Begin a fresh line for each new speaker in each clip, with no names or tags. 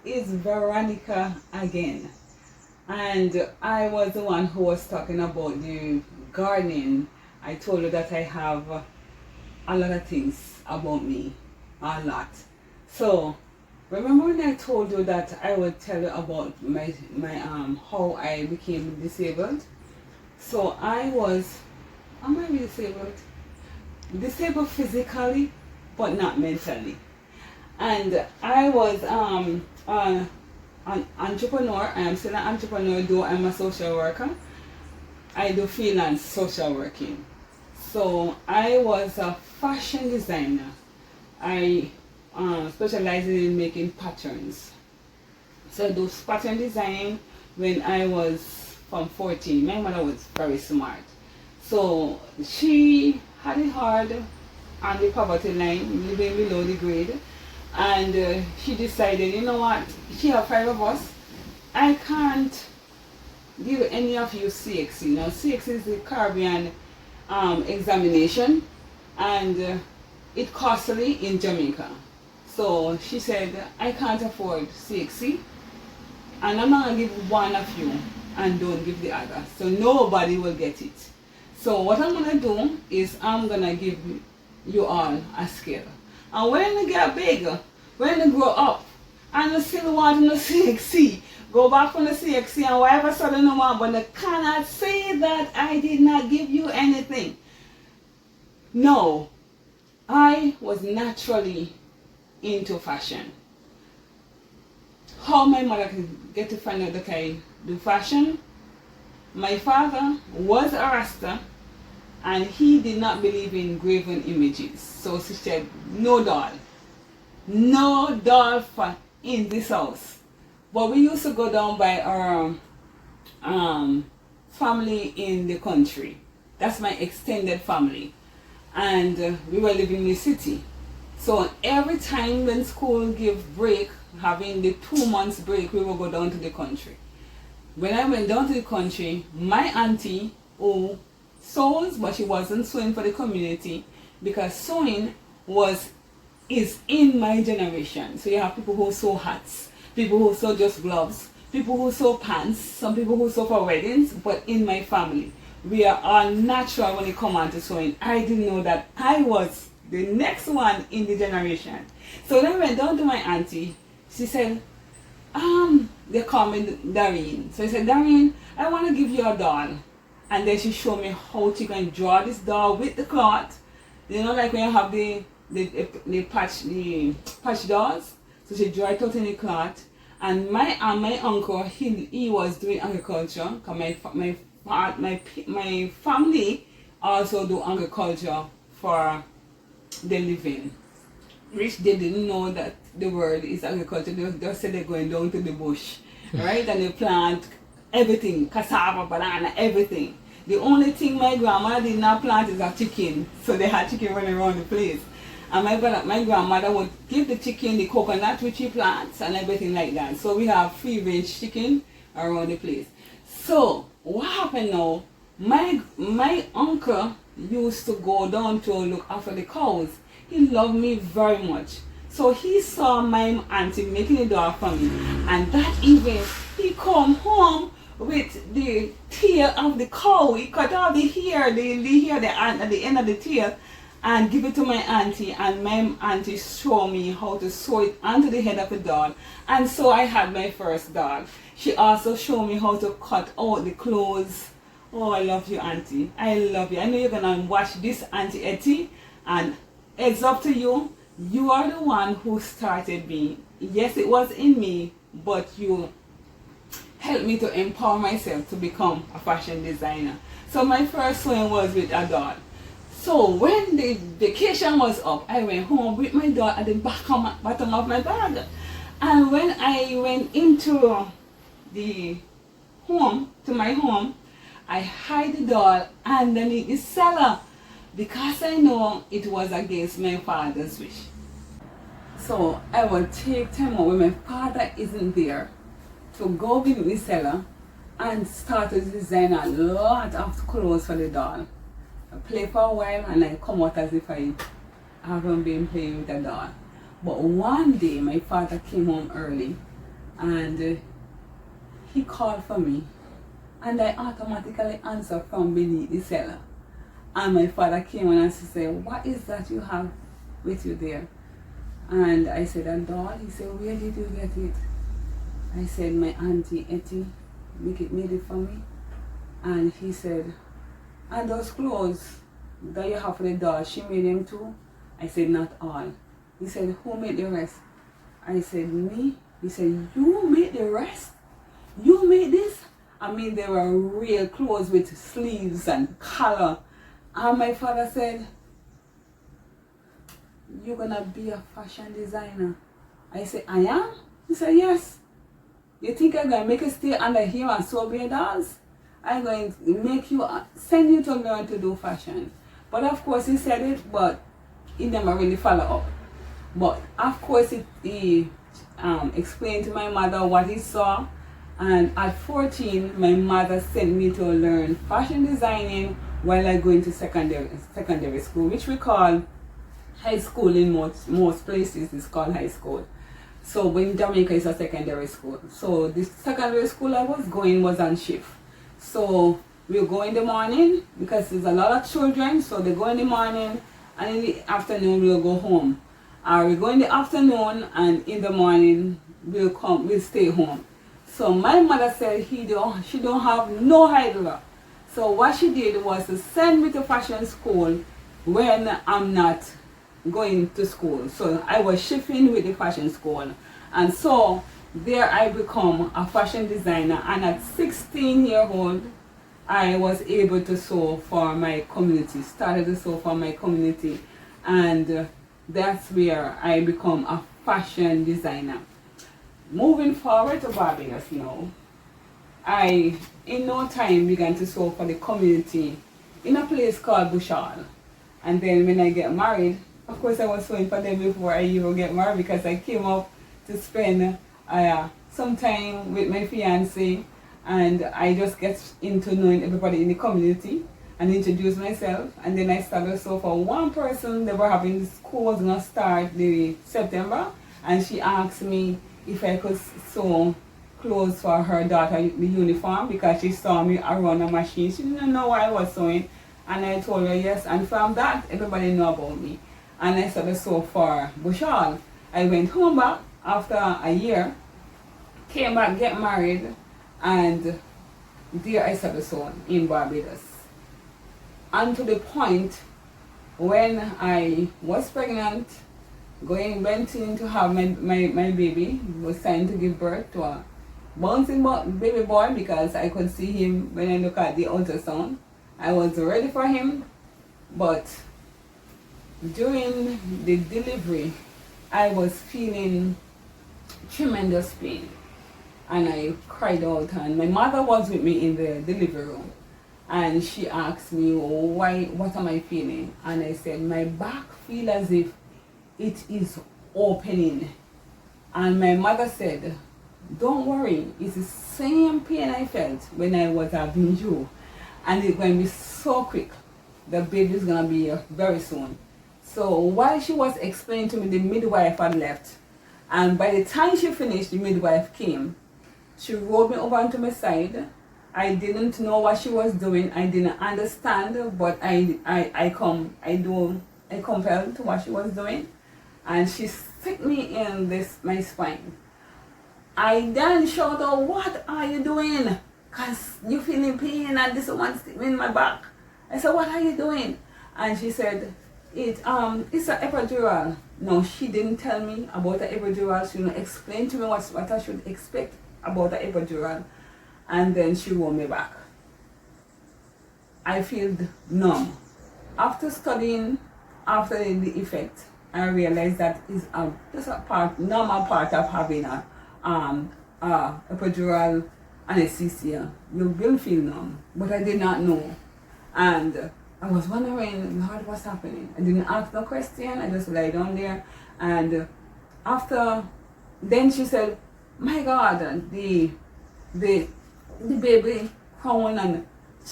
is Veronica again. And I was the one who was talking about the gardening. I told you that I have a lot of things about me, a lot. So remember when I told you that I would tell you about my how I became disabled? So I was, am I disabled? Disabled physically, but not mentally. And I was an entrepreneur. I am still an entrepreneur, though I'm a social worker. I do freelance social working. So I was a fashion designer. I specialized in making patterns. So those pattern design when I was from 14. My mother was very smart. So she had it hard on the poverty line, living below the grade. And she decided, you know what, she have 5 of us, I can't give any of you CXC. Now CXC is the Caribbean examination, and it's costly in Jamaica. So she said, I can't afford CXC, and I'm not going to give one of you and don't give the other. So nobody will get it. So what I'm going to do is I'm going to give you all a skill. And when you get bigger, when you grow up, and you still want to CXC, go back on the CXC and whatever sudden you want, but you cannot say that I did not give you anything. No, I was naturally into fashion. How my mother could get to find out that I do fashion? My father was a Rasta, and he did not believe in graven images. So she said, no doll. No doll for in this house. But we used to go down by our family in the country. That's my extended family. And we were living in the city. So every time when school give break, having the 2 months break, we would go down to the country. When I went down to the country, my auntie, who sews, but she wasn't sewing for the community, because sewing is in my generation. So you have people who sew hats, people who sew just gloves, people who sew pants, some people who sew for weddings. But in my family, we are all natural when it comes on to sewing. I didn't know that I was the next one in the generation. So then I went down to my auntie. She said, they call me Doreen. So I said, Doreen, I want to give you a doll. And then she showed me how she can draw this doll with the cloth. You know, like when you have the patch dolls. So she drew it out in the cloth. And my uncle, he was doing agriculture. Cause my family also do agriculture for their living. Which they didn't know that the word is agriculture. They just said they're going down to the bush, right? And they plant everything, cassava, banana, everything. The only thing my grandma did not plant is a chicken. So they had chicken running around the place. And my grandmother would give the chicken the coconut which she plants and everything like that. So we have free range chicken around the place. So what happened now? My uncle used to go down to look after the cows. He loved me very much. So he saw my auntie making a doll for me. And that evening, he come home with the tail of the cow. He cut off the hair, the hair at the end of the tail, and give it to my auntie. And my auntie showed me how to sew it onto the head of the doll. And so I had my first doll. She also showed me how to cut out the clothes. Oh, I love you, auntie. I love you. I know you're going to watch this, Auntie Etty, and it's up to you. You are the one who started me. Yes, it was in me, but you helped me to empower myself to become a fashion designer. So my first sewing was with a doll. So when the vacation was up, I went home with my doll at the bottom of my bag. And when I went into the home, to my home, I hid the doll underneath the cellar, because I know it was against my father's wish. So I will take time out when my father isn't there to go in the cellar and start to design a lot of clothes for the doll. I play for a while and I come out as if I haven't been playing with the doll. But one day my father came home early and he called for me, and I automatically answered from beneath the cellar. And my father came on and said, "What is that you have with you there?" And I said, "A doll." He said, "Where did you get it?" I said, "My auntie Etty made it for me." And he said, "And those clothes that you have for the doll, she made them too?" I said, "Not all." He said, "Who made the rest?" I said, "Me." He said, "You made the rest? You made this?" I mean, they were real clothes with sleeves and collar. And my father said, "You're gonna be a fashion designer." I said, "I am?" He said, "Yes. You think I'm gonna make you stay under here and sew your dolls? I'm going to make you, send you to learn to do fashion." But of course he said it, but he never really followed up. But of course he explained to my mother what he saw. And at 14, my mother sent me to learn fashion designing while I go into secondary school, which we call high school in most places. It's called high school. So in Jamaica, it's a secondary school. So the secondary school I was going was on shift. So we'll go in the morning because there's a lot of children. So they go in the morning, and in the afternoon we'll go home. We go in the afternoon, and in the morning we'll stay home. So my mother said she don't have no idea. So what she did was to send me to fashion school when I'm not going to school. So I was shifting with the fashion school. And so there I become a fashion designer. And at 16-year-old, I was able to sew for my community, started to sew for my community. And that's where I become a fashion designer. Moving forward to Barbados now, I in no time began to sew for the community in a place called Bushal. And then when I get married, of course I was sewing for them before I even get married, because I came up to spend some time with my fiance, and I just get into knowing everybody in the community and introduce myself. And then I started to sew for one person. They were having school was gonna start the September, and she asked me if I could sew clothes for her daughter, the uniform, because she saw me around a machine. She didn't know what I was sewing, and I told her yes. And from that, everybody knew about me. And I started to sew for Bushal. I went home back after a year, came back, get married, and there I started sewing in Barbados. And to the point when I was pregnant, went in to have my baby, was trying to give birth to a bouncing baby boy, because I could see him when I look at the ultrasound. I was ready for him, but during the delivery, I was feeling tremendous pain, and I cried out. And my mother was with me in the delivery room, and she asked me, what am I feeling? And I said, my back feels as if it is opening. And my mother said, don't worry, it's the same pain I felt when I was having you, and it's going to be so quick. The baby's going to be here very soon. So while she was explaining to me, the midwife had left, and by the time she finished, the midwife came. She rolled me over onto my side. I didn't know what she was doing. I didn't understand, but I compelled to what she was doing, and she stick me in my spine. I then shouted out, "What are you doing? Because you feeling pain and this one stick me in my back." I said, "What are you doing?" And she said, it's an epidural. No, she didn't tell me about the epidural. She didn't explain to me what I should expect about the epidural. And then she rolled me back. I feel numb. After studying, after the effect, I realized that is just a normal part of having a epidural anesthesia. You will feel numb, but I did not know. And I was wondering, Lord, what's happening? I didn't ask no question. I just lay down there. And then she said, "My God, the baby crying," and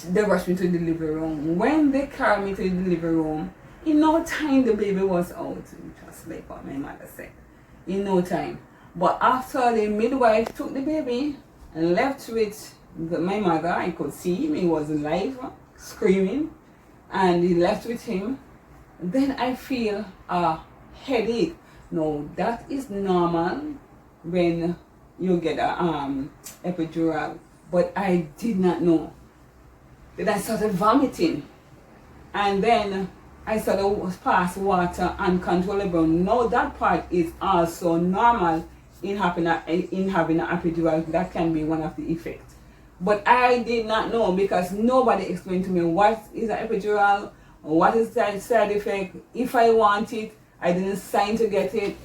they rushed me to the delivery room. When they carried me to the delivery room, in no time the baby was out. Just like what my mother said. In no time. But after the midwife took the baby and left with my mother, I could see him, he was alive, screaming, and he left with him. Then I feel a headache. No, that is normal when you get a epidural, but I did not know. Then I started vomiting, and then I started pass water uncontrollable. Now that part is also normal in having an epidural. That can be one of the effects. But I did not know because nobody explained to me what is an epidural, what is the side effect, if I want it. I didn't sign to get it.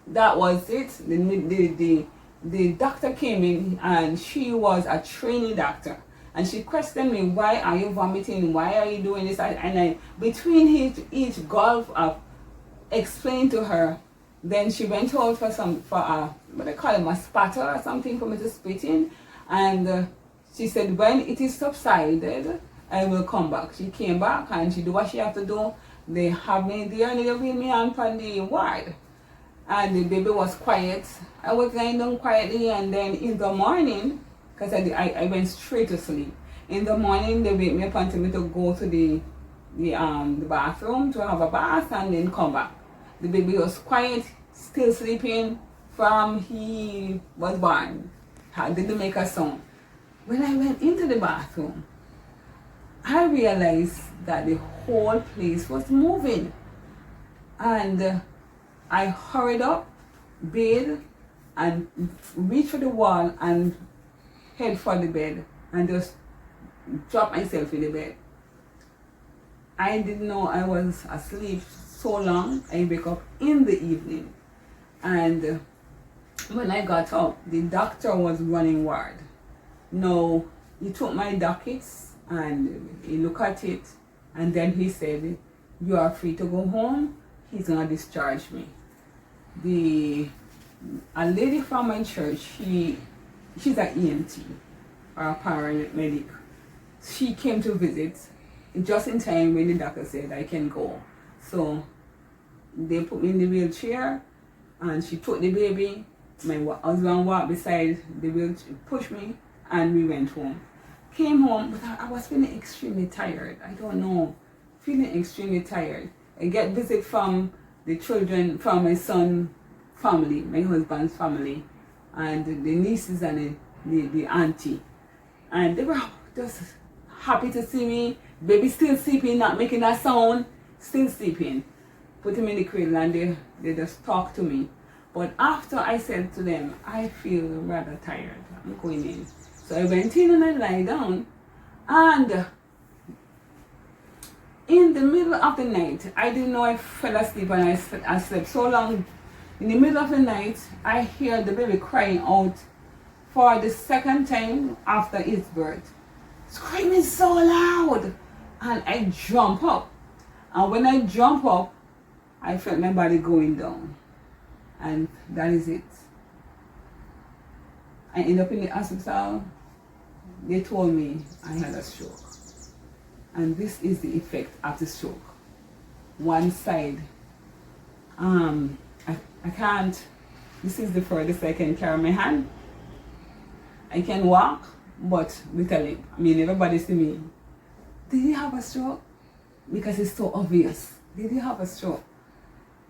That was it. The doctor came in and she was a trainee doctor. And she questioned me, why are you vomiting? Why are you doing this? And I between each gulp of explained to her, then she went out for what I call them, a spatter or something for me to spit in. And she said, when it is subsided, I will come back. She came back and she do what she have to do. They have me there and they leave me on the ward. And the baby was quiet. I was lying down quietly, and then in the morning, because I went straight to sleep. In the morning, they wake me up and tell me to go to the bathroom to have a bath and then come back. The baby was quiet, still sleeping from he was born. Didn't make a sound. When I went into the bathroom, I realized that the whole place was moving. And I hurried up, bathed, and reached for the wall and head for the bed and just dropped myself in the bed. I didn't know I was asleep so long. I wake up in the evening, and when I got up, the doctor was running ward. Now, he took my dockets and he looked at it, and then he said, you are free to go home. He's gonna discharge me. A lady from my church, she's an EMT or a paramedic. She came to visit just in time when the doctor said I can go. So they put me in the wheelchair and she took the baby. My husband walked beside the wheelchair, pushed me, and we went home. Came home, but I was feeling extremely tired. I don't know, feeling extremely tired. I get visit from the children, from my son family, my husband's family, and the nieces and the auntie. And they were just happy to see me. Baby still sleeping, not making a sound, still sleeping. Put him in the cradle and they just talk to me. But after I said to them, I feel rather tired, I'm going in. So I went in and I lie down, and in the middle of the night, I didn't know I fell asleep, and I slept so long. In the middle of the night, I hear the baby crying out for the second time after its birth, screaming so loud, and I jump up. And when I jump up, I felt my body going down, and that is it. I ended up in the hospital. They told me I had a stroke, and this is the effect of the stroke. One side, I can't, this is the furthest I can carry my hand. I can walk, but with a limp. I mean, everybody see me, did you have a stroke? Because it's so obvious. Did you have a stroke?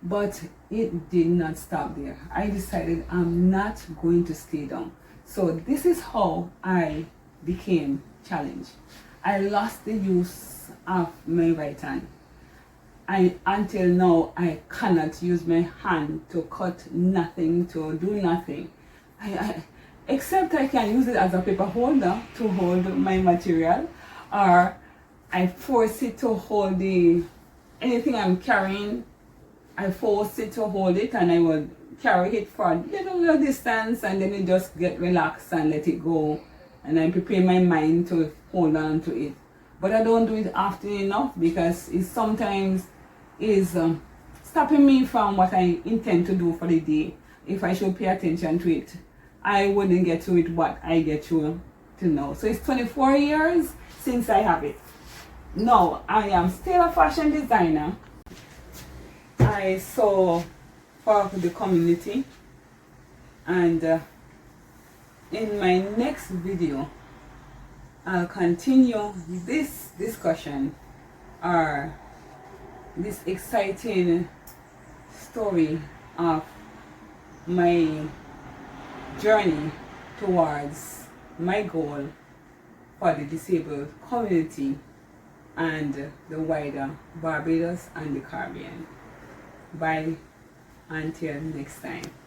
But it did not stop there. I decided I'm not going to stay down. So this is how I became challenged. I lost the use of my right hand. Until now, I cannot use my hand to cut nothing, to do nothing. Except I can use it as a paper holder to hold my material, or I force it to hold anything I'm carrying. I force it to hold it, and I will carry it for a little distance, and then it just get relaxed and let it go. And I prepare my mind to hold on to it. But I don't do it often enough because it sometimes is stopping me from what I intend to do for the day. If I should pay attention to it, I wouldn't get to it what I get to now. So it's 24 years since I have it. Now, I am still a fashion designer. I sew for the community. And in my next video, I'll continue this discussion, or this exciting story of my journey towards my goal for the disabled community and the wider Barbados and the Caribbean. Bye until next time.